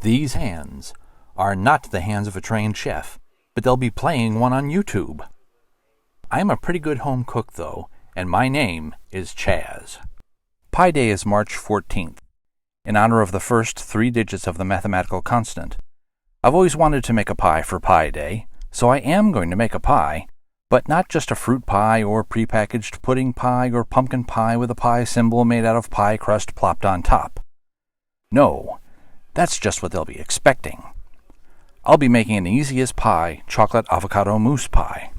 These hands are not the hands of a trained chef, but they'll be playing one on YouTube. I'm a pretty good home cook, though, and my name is Chaz. Pi Day is March 14th, in honor of the first 3 digits of the mathematical constant. I've always wanted to make a pie for Pi Day, so I am going to make a pie, but not just a fruit pie or prepackaged pudding pie or pumpkin pie with a pie symbol made out of pie crust plopped on top. No, that's just what they'll be expecting. I'll be making an easy as pie chocolate avocado mousse pie.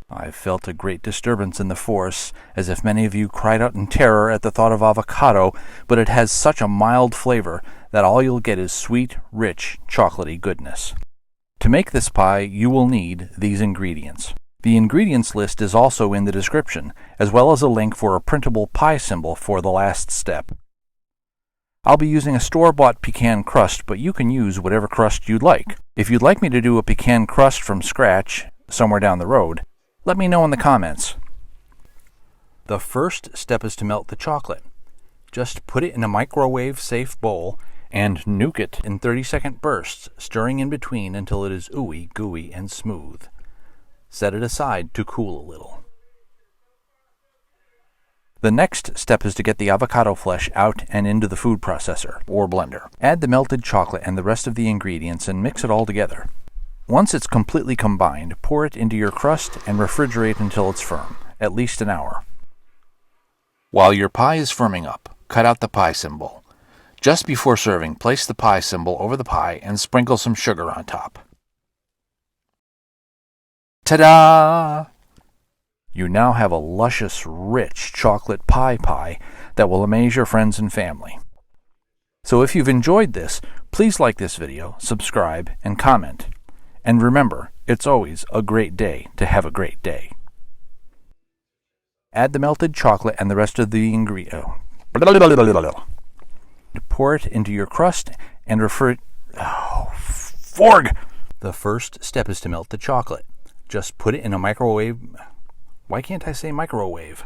I've felt a great disturbance in the force, as if many of you cried out in terror at the thought of avocado, but it has such a mild flavor that all you'll get is sweet, rich, chocolatey goodness. To make this pie, you will need these ingredients. The ingredients list is also in the description, as well as a link for a printable pie symbol for the last step. I'll be using a store-bought pecan crust, but you can use whatever crust you'd like. If you'd like me to do a pecan crust from scratch, somewhere down the road, let me know in the comments. The first step is to melt the chocolate. Just put it in a microwave-safe bowl and nuke it in 30-second bursts, stirring in between until it is ooey, gooey, and smooth. Set it aside to cool a little. The next step is to get the avocado flesh out and into the food processor, or blender. Add the melted chocolate and the rest of the ingredients and mix it all together. Once it's completely combined, pour it into your crust and refrigerate until it's firm, at least an hour. While your pie is firming up, cut out the pie symbol. Just before serving, place the pie symbol over the pie and sprinkle some sugar on top. Ta-da! You now have a luscious, rich chocolate pie that will amaze your friends and family. So if you've enjoyed this, please like this video, subscribe, and comment. And remember, it's always a great day to have a great day. Add the melted chocolate and the rest of the ingredients. Pour it into your crust and The first step is to melt the chocolate. Just put it in a microwave. Why can't I say microwave?